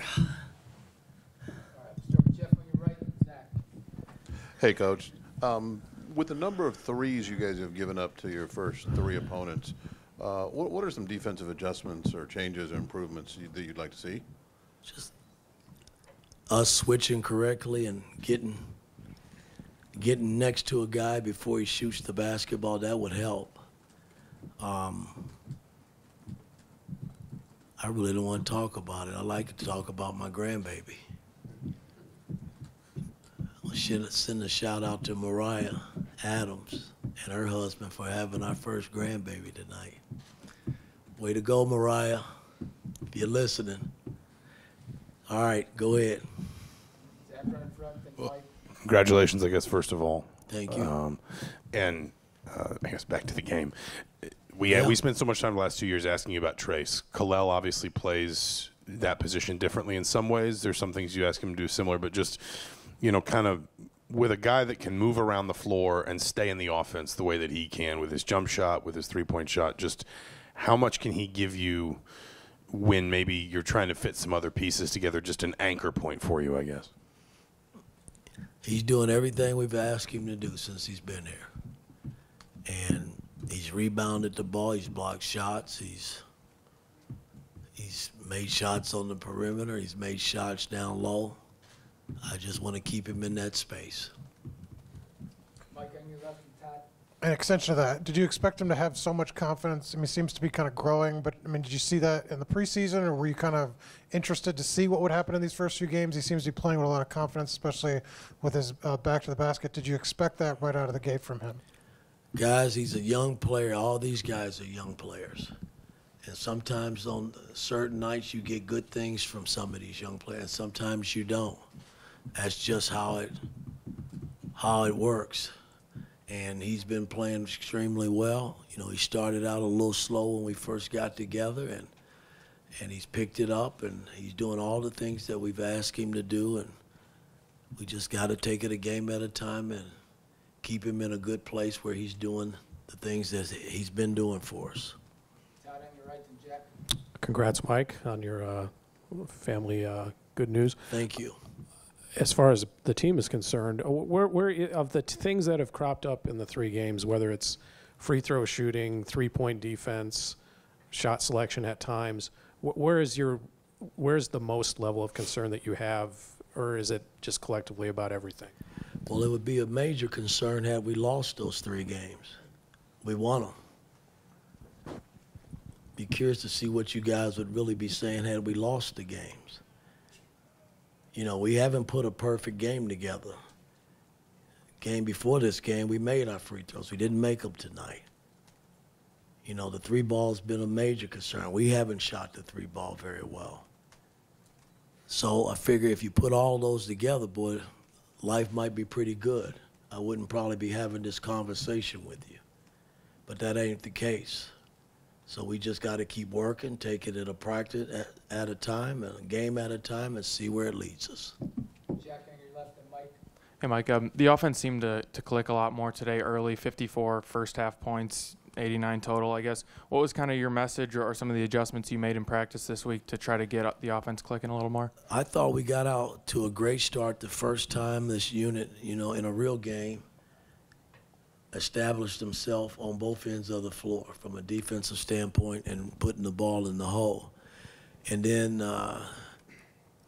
Start with Jeff on your right, Zach. Hey, Coach. With the number of threes you guys have given up to your first three opponents, what are some defensive adjustments or changes or improvements that you'd like to see? Just us switching correctly and getting next to a guy before he shoots the basketball, that would help. I really don't want to talk about it. I like to talk about my grandbaby. I should send a shout out to Mariah Adams and her husband for having our first grandbaby tonight. Way to go, Mariah, if you're listening. All right, go ahead. Zach right in front, then Well, Mike. congratulations, I guess, first of all. Thank you. And I guess back to the game. We spent so much time the last 2 years asking you about Trace. Kalel obviously plays that position differently in some ways. There's some things you ask him to do similar, but just, kind of with a guy that can move around the floor and stay in the offense the way that he can with his jump shot, with his three-point shot, just how much can he give you when maybe you're trying to fit some other pieces together, just an anchor point for you, I guess? He's doing everything we've asked him to do since he's been here. And he's rebounded the ball. He's blocked shots. He's made shots on the perimeter. He's made shots down low. I just want to keep him in that space. Mike on your left, and Todd. An extension of that, did you expect him to have so much confidence? I mean, he seems to be kind of growing, but I mean, did you see that in the preseason, or were you kind of interested to see what would happen in these first few games? He seems to be playing with a lot of confidence, especially with his back to the basket. Did you expect that right out of the gate from him? Guys, he's a young player. All these guys are young players. And sometimes on certain nights you get good things from some of these young players. Sometimes you don't. That's just how it works. And he's been playing extremely well. He started out a little slow when we first got together, and he's picked it up, and he's doing all the things that we've asked him to do. And we just got to take it a game at a time and keep him in a good place where he's doing the things that he's been doing for us. Todd on your right, then Jack. Congrats, Mike, on your family good news. Thank you. As far as the team is concerned, where of the things that have cropped up in the three games, whether it's free throw shooting, three-point defense, shot selection at times, where's the most level of concern that you have, or is it just collectively about everything? Well, it would be a major concern had we lost those three games. We won them. Be curious to see what you guys would really be saying had we lost the games. We haven't put a perfect game together. Game before this game, we made our free throws. We didn't make them tonight. The three ball's been a major concern. We haven't shot the three ball very well. So I figure if you put all those together, boy, life might be pretty good. I wouldn't probably be having this conversation with you. But that ain't the case. So we just got to keep working, take it at a practice at a time, and a game at a time, and see where it leads us. Jack on your left, then Mike. Hey, Mike, the offense seemed to click a lot more today early, 54 first half points, 89 total, I guess. What was kind of your message or some of the adjustments you made in practice this week to try to get the offense clicking a little more? I thought we got out to a great start the first time this unit, in a real game, established himself on both ends of the floor from a defensive standpoint and putting the ball in the hole. And then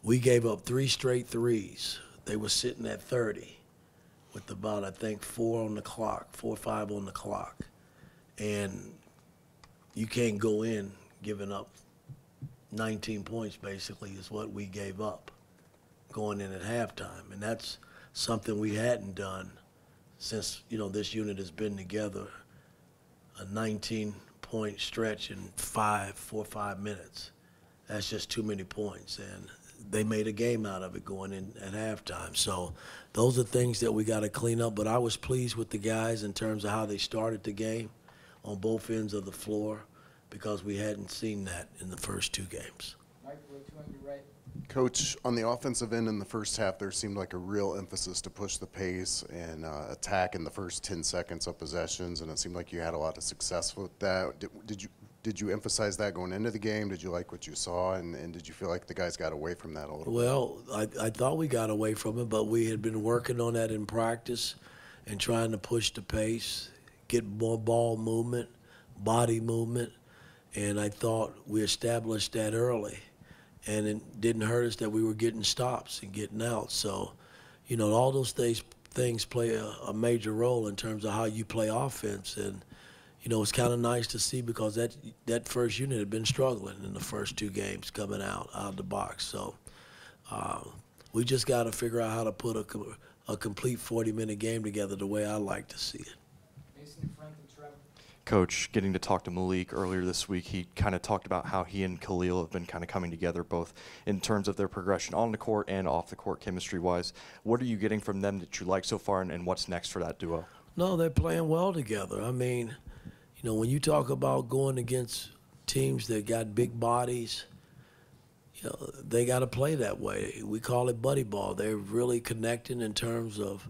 we gave up 3 straight threes. They were sitting at 30 with about, I think, 4 or 5 on the clock. And you can't go in giving up 19 points, basically, is what we gave up going in at halftime. And that's something we hadn't done since, this unit has been together, a 19-point stretch in 4 or 5 minutes. That's just too many points. And they made a game out of it going in at halftime. So those are things that we got to clean up. But I was pleased with the guys in terms of how they started the game on both ends of the floor because we hadn't seen that in the first 2 games. Mike, row 2 on your right. Coach, on the offensive end in the first half, there seemed like a real emphasis to push the pace and attack in the first 10 seconds of possessions, and it seemed like you had a lot of success with that. Did did you emphasize that going into the game? Did you like what you saw, and did you feel like the guys got away from that a little bit? Well, I thought we got away from it, but we had been working on that in practice and trying to push the pace, get more ball movement, body movement, and I thought we established that early. And it didn't hurt us that we were getting stops and getting out. So, all those things play a major role in terms of how you play offense. And, it's kind of nice to see because that first unit had been struggling in the first 2 games coming out of the box. So we just got to figure out how to put a complete 40-minute game together the way I like to see it. Mason, Frank, and Trevor. Coach, getting to talk to Malik earlier this week, he kind of talked about how he and Khalil have been kind of coming together both in terms of their progression on the court and off the court chemistry-wise. What are you getting from them that you like so far, and what's next for that duo? No, they're playing well together. I mean, when you talk about going against teams that got big bodies, they got to play that way. We call it buddy ball. They're really connecting in terms of,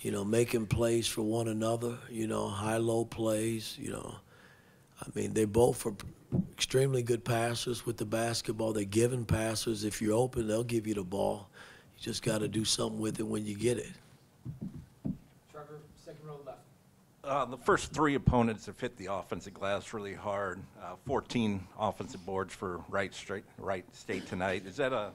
making plays for one another, high-low plays, I mean, they both are extremely good passers with the basketball. They're giving passers. If you're open, they'll give you the ball. You just got to do something with it when you get it. Trevor, second row left. The first 3 opponents have hit the offensive glass really hard. 14 offensive boards for Wright State tonight. Is that a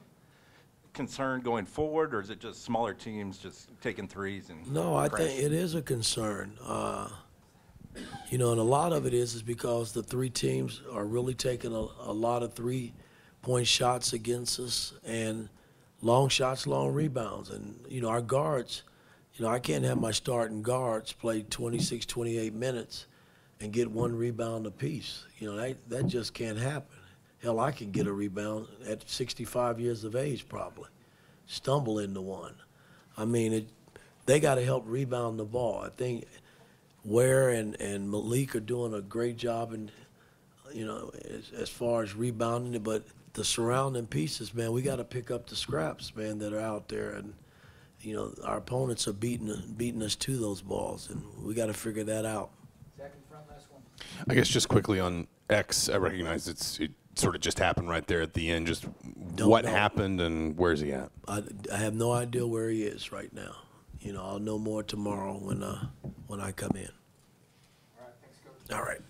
concern going forward, or is it just smaller teams just taking threes? No, I think it is a concern. And a lot of it is because the 3 teams are really taking a lot of 3-point shots against us and long shots, long rebounds. And, our guards, I can't have my starting guards play 26, 28 minutes and get 1 rebound apiece. That just can't happen. Hell, I could get a rebound at 65 years of age probably, stumble into one. I mean, they got to help rebound the ball. I think Ware and Malik are doing a great job in, as far as rebounding it, but the surrounding pieces, man, we got to pick up the scraps, man, that are out there. And, our opponents are beating us to those balls, and we got to figure that out. Second front, last one. I guess just quickly on X, I recognize it sort of just happened right there at the end. Just what happened and where's he at? I have no idea where he is right now. I'll know more tomorrow when I come in. All right, thanks, Coach. All right.